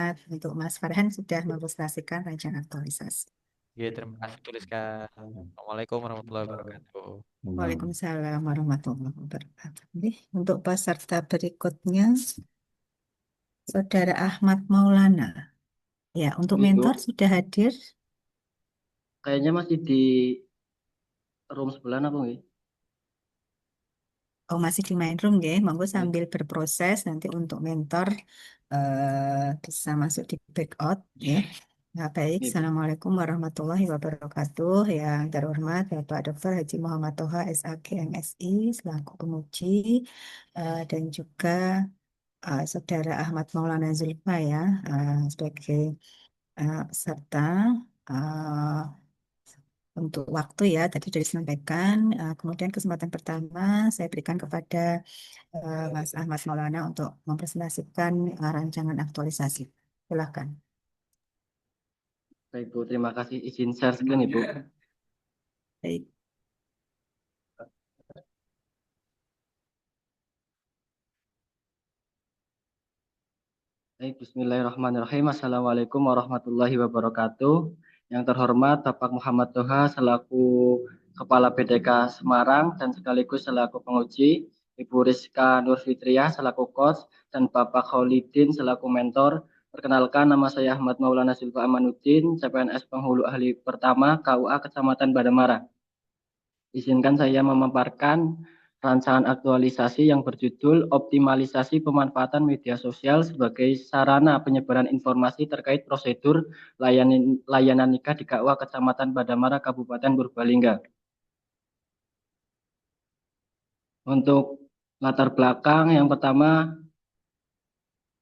Ahmad. Untuk Mas Farhan sudah mempresentasikan rancangan aktualisasi. Oke, terima kasih tuliskan. Assalamualaikum warahmatullahi wabarakatuh. Waalaikumsalam warahmatullahi wabarakatuh. Jadi, untuk peserta berikutnya, Saudara Ahmad Maulana. Ya, untuk Ibu, mentor sudah hadir. kayaknya masih di room sebelah apa nggih? Oh, masih di main room ya. Monggo sambil berproses nanti untuk mentor bisa masuk di back out ya. Nah, baik. Iya, Bu. Assalamualaikum warahmatullahi wabarakatuh. Yang terhormat Bapak Dr. Haji Muhammad Toha SAG MSI selaku penguji dan juga Saudara Ahmad Maulana Zulfa ya sebagai peserta. eh, untuk waktu ya, tadi sudah disampaikan. Kemudian kesempatan pertama saya berikan kepada Mas Ahmad Maulana untuk mempresentasikan rancangan aktualisasi. Silakan. Baik, Bu. Terima kasih. Izin share screen, Ibu. Baik. Baik, Bismillahirrahmanirrahim. Assalamualaikum warahmatullahi wabarakatuh. Yang terhormat Bapak Muhammad Toha selaku Kepala BDK Semarang dan sekaligus selaku penguji, Ibu Rizka Nurfitriah selaku coach, dan Bapak Khaulidin selaku mentor. Perkenalkan, nama saya Ahmad Maulana Zulfa Amanuddin, CPNS Penghulu Ahli Pertama KUA Kecamatan Badamara. Izinkan saya memaparkan rancangan aktualisasi yang berjudul Optimalisasi Pemanfaatan Media Sosial sebagai Sarana Penyebaran Informasi terkait Prosedur Layanan Nikah di KUA Kecamatan Badamara, Kabupaten Purbalingga. Untuk latar belakang, yang pertama,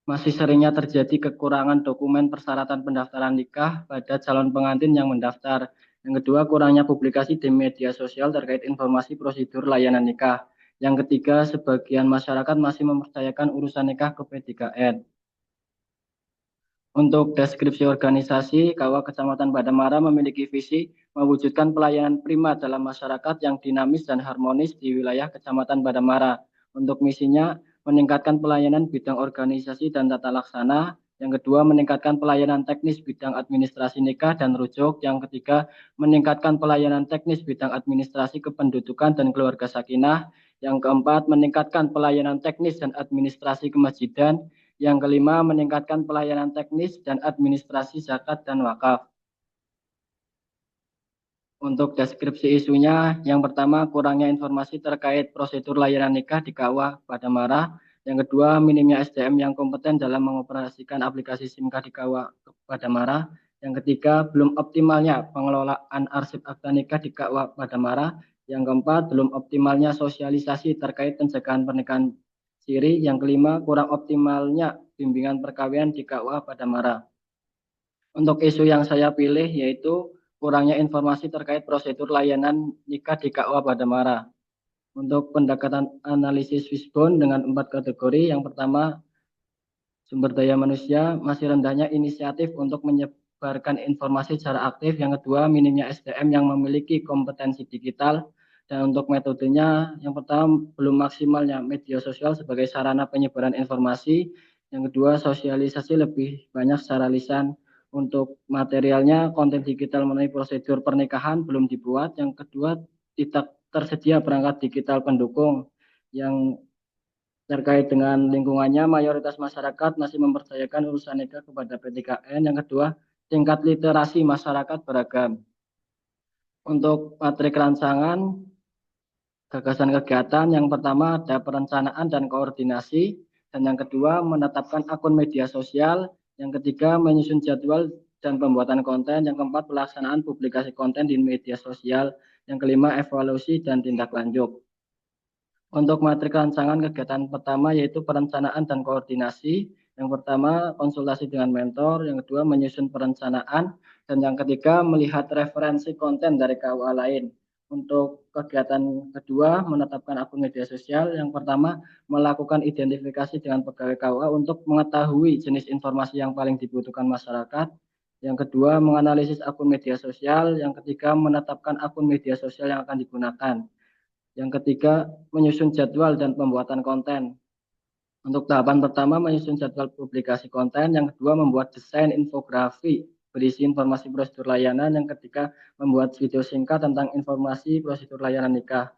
masih seringnya terjadi kekurangan dokumen persyaratan pendaftaran nikah pada calon pengantin yang mendaftar. Yang kedua, kurangnya publikasi di media sosial terkait informasi prosedur layanan nikah. Yang ketiga, sebagian masyarakat masih mempercayakan urusan nikah ke P3N. Untuk deskripsi organisasi, KUA Kecamatan Badamara memiliki visi mewujudkan pelayanan prima dalam masyarakat yang dinamis dan harmonis di wilayah Kecamatan Badamara. Untuk misinya, meningkatkan pelayanan bidang organisasi dan tata laksana. Yang kedua, meningkatkan pelayanan teknis bidang administrasi nikah dan rujuk. Yang ketiga, meningkatkan pelayanan teknis bidang administrasi kependudukan dan keluarga sakinah. Yang keempat, meningkatkan pelayanan teknis dan administrasi kemasjidan. Yang kelima, meningkatkan pelayanan teknis dan administrasi zakat dan wakaf. Untuk deskripsi isunya, yang pertama, kurangnya informasi terkait prosedur layanan nikah di KUA Badamara. Yang kedua, minimnya SDM yang kompeten dalam mengoperasikan aplikasi SIMKA di KUA Badamara. Yang ketiga, belum optimalnya pengelolaan arsip akta nikah di KUA Badamara. Yang keempat, belum optimalnya sosialisasi terkait pencegahan pernikahan siri. Yang kelima, kurang optimalnya bimbingan perkawinan di KUA Badamara. Untuk isu yang saya pilih yaitu kurangnya informasi terkait prosedur layanan nikah di KUA Badamara. Untuk pendekatan analisis Fishbone dengan 4 kategori, yang pertama, sumber daya manusia, masih rendahnya inisiatif untuk menyebarkan informasi secara aktif. Yang kedua, minimnya SDM yang memiliki kompetensi digital. Dan untuk metodenya, yang pertama, belum maksimalnya media sosial sebagai sarana penyebaran informasi. Yang kedua, sosialisasi lebih banyak secara lisan. Untuk materialnya, konten digital mengenai prosedur pernikahan belum dibuat. Yang kedua, tidak tersedia perangkat digital pendukung. Yang terkait dengan lingkungannya, mayoritas masyarakat masih mempercayakan urusan nikah kepada P3N. Yang kedua, tingkat literasi masyarakat beragam. Untuk materi rancangan, gagasan kegiatan, yang pertama ada perencanaan dan koordinasi, dan yang kedua menetapkan akun media sosial, yang ketiga menyusun jadwal dan pembuatan konten, yang keempat pelaksanaan publikasi konten di media sosial, yang kelima evaluasi dan tindak lanjut. Untuk materi rancangan kegiatan pertama yaitu perencanaan dan koordinasi. Yang pertama konsultasi dengan mentor, yang kedua menyusun perencanaan, dan yang ketiga melihat referensi konten dari KUA lain. Untuk kegiatan kedua menetapkan akun media sosial. Yang pertama melakukan identifikasi dengan pegawai KUA untuk mengetahui jenis informasi yang paling dibutuhkan masyarakat. Yang kedua menganalisis akun media sosial. Yang ketiga menetapkan akun media sosial yang akan digunakan. Yang ketiga, menyusun jadwal dan pembuatan konten. Untuk tahapan pertama menyusun jadwal publikasi konten, yang kedua membuat desain infografi berisi informasi prosedur layanan, yang ketiga membuat video singkat tentang informasi prosedur layanan nikah.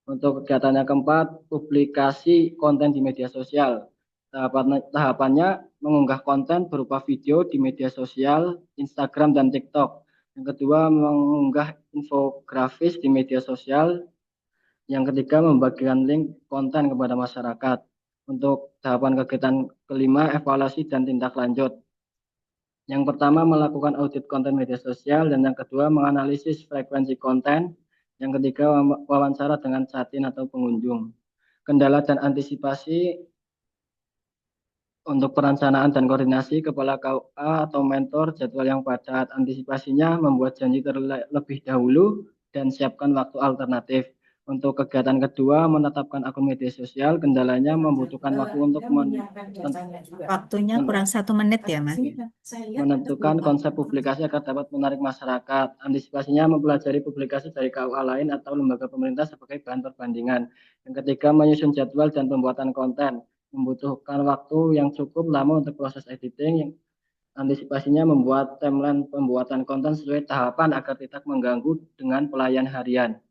Untuk kegiatan yang keempat, publikasi konten di media sosial. Tahapannya mengunggah konten berupa video di media sosial, Instagram dan TikTok. Yang kedua, mengunggah infografis di media sosial. Yang ketiga, membagikan link konten kepada masyarakat. Untuk tahapan kegiatan kelima, evaluasi dan tindak lanjut. Yang pertama, melakukan audit konten media sosial, dan yang kedua, menganalisis frekuensi konten. Yang ketiga, wawancara dengan chatin atau pengunjung. Kendala dan antisipasi untuk perencanaan dan koordinasi, kepala KUA atau mentor jadwal yang padat. Antisipasinya membuat janji terlebih dahulu dan siapkan waktu alternatif. Untuk kegiatan kedua, menetapkan akun media sosial, kendalanya membutuhkan waktu untuk Waktunya kurang 1 menit ya, Mas. menentukan konsep publikasi agar dapat menarik masyarakat. Antisipasinya mempelajari publikasi dari KUA lain atau lembaga pemerintah sebagai bahan perbandingan. Yang ketiga, menyusun jadwal dan pembuatan konten. Membutuhkan waktu yang cukup lama untuk proses editing. Antisipasinya membuat timeline pembuatan konten sesuai tahapan agar tidak mengganggu dengan pelayan harian.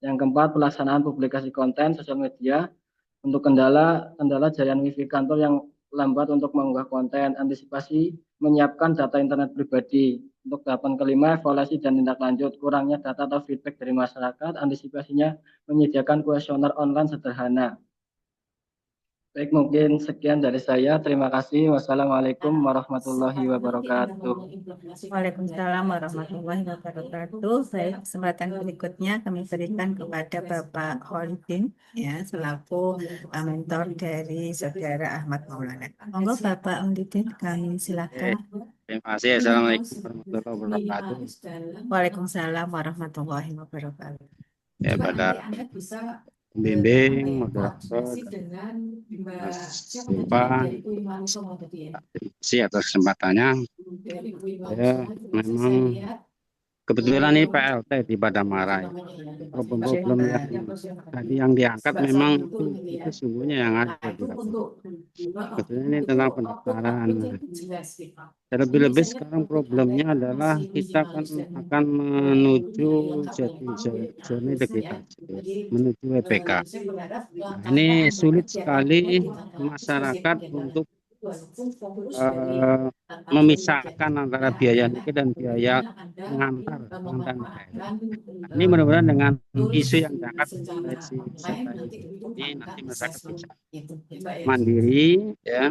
Yang keempat, pelaksanaan publikasi konten sosial media. Untuk kendala jaringan wifi kantor yang lambat untuk mengunggah konten. Antisipasi menyiapkan data internet pribadi. Untuk tahapan kelima, evaluasi dan tindak lanjut. Kurangnya data atau feedback dari masyarakat. Antisipasinya menyediakan kuesioner online sederhana. Baik, mungkin sekian dari saya. Terima kasih. Wassalamualaikum warahmatullahi wabarakatuh. Waalaikumsalam warahmatullahi wabarakatuh. Baik, kesempatan berikutnya kami berikan kepada Bapak Holidin ya selaku mentor dari Saudara Ahmad Maulana. Monggo Bapak Holidin, kami silakan. Terima kasih. Assalamualaikum warahmatullahi wabarakatuh. Waalaikumsalam warahmatullahi wabarakatuh. Ya, pada pembimbing, moderator, Mas Zulfa, terima kasih atas kesempatannya. Saya memang kebetulan ini PLT di Padamara. Problem-problem yang tadi yang diangkat memang itu sungguhnya yang ada di lapangan. Sebetulnya ini tentang pendaftaran. Terlebih-lebih sekarang problemnya adalah kita akan menuju journey vegetasi, menuju WPK. Nah, ini sulit sekali masyarakat untuk memisahkan antara biaya nikah dan biaya pengantar. Ini mudah-mudahan dengan isu yang diangkat oleh si peserta ini nanti masyarakat bisa mandiri, ya,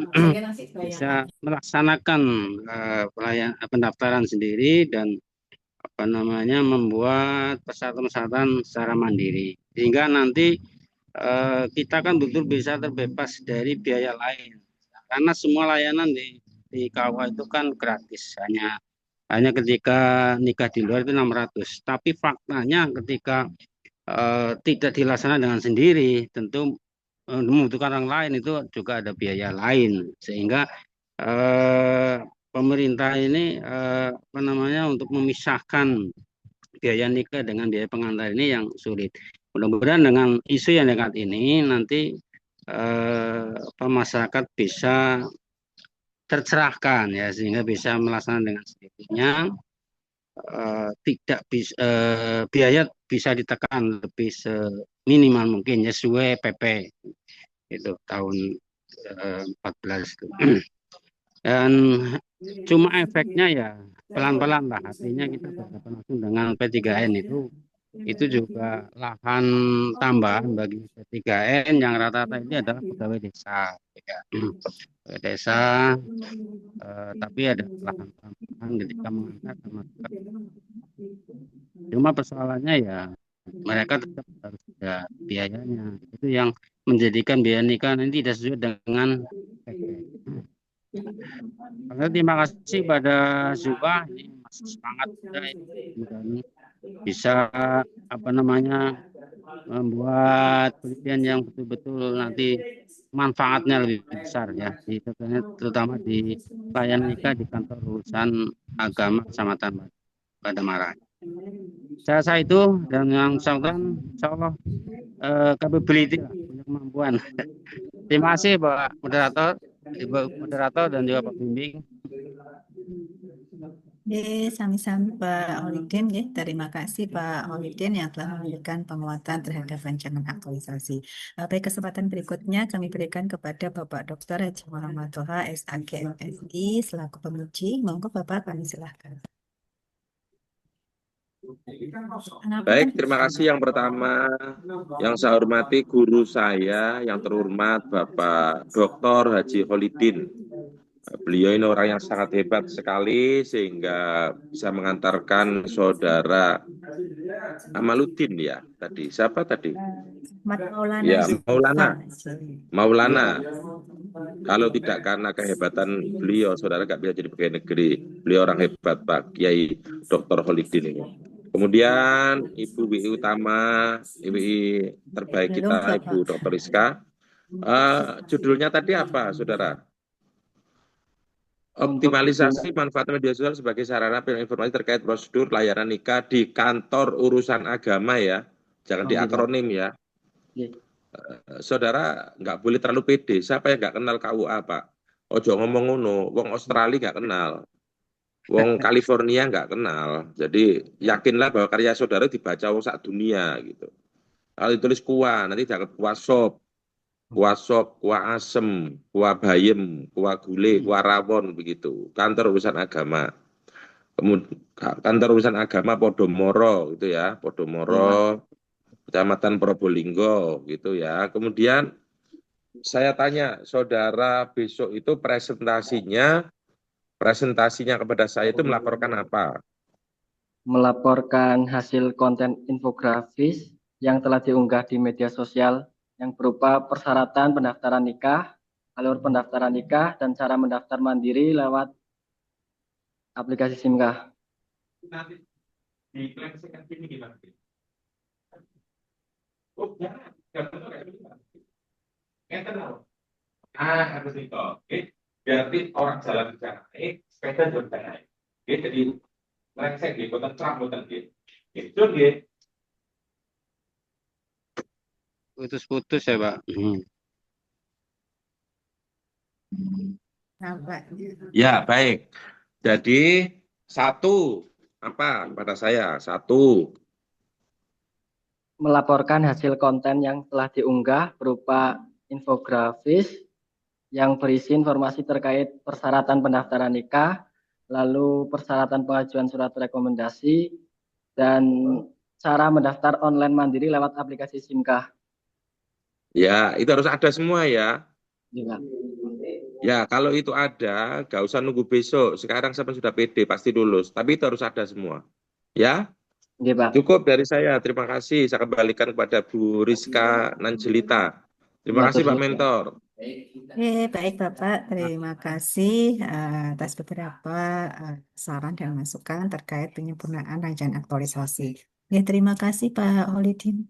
bisa melaksanakan pendaftaran sendiri dan membuat persyaratan-persyaratan secara mandiri, sehingga nanti kita kan betul bisa terbebas dari biaya lain. Karena semua layanan di KUA itu kan gratis, hanya ketika nikah di luar itu 600. Tapi faktanya ketika tidak dilaksanakan dengan sendiri, tentu membutuhkan orang lain, itu juga ada biaya lain, sehingga pemerintah ini untuk memisahkan biaya nikah dengan biaya pengantar ini yang sulit. Mudah-mudahan dengan isu yang dekat ini nanti masyarakat bisa tercerahkan ya, sehingga bisa melaksanakan dengan sendirinya, tidak bisa biaya bisa ditekan lebih seminimal mungkin ya, sesuai PP itu tahun 14 itu. Dan cuma efeknya ya pelan-pelan lah, artinya kita berhadapan langsung dengan P3N itu juga lahan tambahan bagi P3N yang rata-rata ini adalah pegawai desa, ya. Pegawai desa, tapi ada lahan tambahan ketika mengangkat sama. Cuma persoalannya ya mereka tetap harus ada biayanya, itu yang menjadikan biaya nikah ini tidak sesuai dengan PP. Terima kasih pada Zuba, ini masih semangat dan bisa membuat penelitian yang betul-betul nanti manfaatnya lebih besar ya, terutama di layanan nikah di kantor urusan agama Kecamatan Padamara. Saya itu dan yang bersangkutan insya Allah capability lah, punya kemampuan Terima kasih Pak Moderator, Ibu Moderator dan juga Pak Bimbing. Sami-sami Pak Holidin, terima kasih Pak Holidin yang telah memberikan penguatan terhadap rancangan aktualisasi. Baik, kesempatan berikutnya kami berikan kepada Bapak Dr. Haji Muhammad Toha, SAG MSI, selaku penguji. Monggo Bapak, kami silahkan. Baik, terima kasih. Yang pertama, yang saya hormati guru saya yang terhormat Bapak Dr. Haji Holidin. Beliau ini orang yang sangat hebat sekali sehingga bisa mengantarkan saudara Amaluddin ya tadi. Siapa tadi? Maulana. Ya, Maulana. Kalau tidak karena kehebatan beliau, saudara nggak bisa jadi pegawai negeri. Beliau orang hebat, Pak Kiai Dr. Holidin ini. Kemudian Ibu WI Utama, WI terbaik kita, Ibu Dr. Rizka. Judulnya tadi apa, saudara? Optimalisasi manfaat media sosial sebagai sarana penyampaian informasi terkait prosedur layanan nikah di kantor urusan agama ya. Jangan diakronim ya. Saudara nggak boleh terlalu pede. Siapa yang nggak kenal KUA, Pak? Ojo ngomong ngono, wong Australia nggak kenal. Wong California nggak kenal, jadi yakinlah bahwa karya saudara dibaca wong sak dunia gitu. Kalau ditulis kuah, nanti jangan kuah sop, kuah asem, kuah bayem, kuah gule, kuah rawon begitu. Kantor urusan agama. Kemudian kantor urusan agama Podomoro gitu ya, Podomoro, Kecamatan Probolinggo gitu ya. Kemudian saya tanya, saudara besok itu presentasinya kepada saya itu melaporkan apa? Melaporkan hasil konten infografis yang telah diunggah di media sosial yang berupa persyaratan pendaftaran nikah, alur pendaftaran nikah, dan cara mendaftar mandiri lewat aplikasi SIMKAH. Nanti dipleksikan sini gimana? Oh, jangan kayak begini. Kenal. Harus itu. Oke. Berarti orang jalan di sana naik, sepeda juga naik. Oke, jadi lengsek di kota Trump bukan gitu. Itu dia. Putus-putus ya Pak. Ya, baik. Jadi satu apa pada saya? Satu. Melaporkan hasil konten yang telah diunggah berupa infografis yang berisi informasi terkait persyaratan pendaftaran nikah, lalu persyaratan pengajuan surat rekomendasi, dan cara mendaftar online mandiri lewat aplikasi SIMKAH. Ya, itu harus ada semua ya. Ya. Ya, kalau itu ada, nggak usah nunggu besok. Sekarang saya sudah pede, pasti lulus. Tapi itu harus ada semua. Ya, Ya, Pak. cukup dari saya. Terima kasih. Saya kembalikan kepada Bu Rizka Nanjelita. Terima kasih Pak Mentor. Baik Bapak, terima kasih atas beberapa saran dan masukan terkait penyempurnaan rancangan aktualisasi. Terima kasih Pak Holidin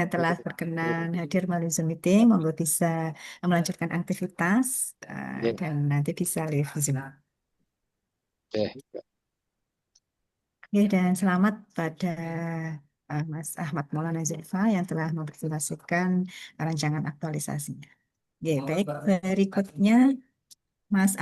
telah berkenan hadir melalui Zoom meeting. Monggo bisa melanjutkan aktivitas dan nanti bisa live Zoom. Dan selamat pada Mas Ahmad Maulana Zulfa yang telah mempresentasikan rancangan aktualisasinya. Baik, berikutnya Mas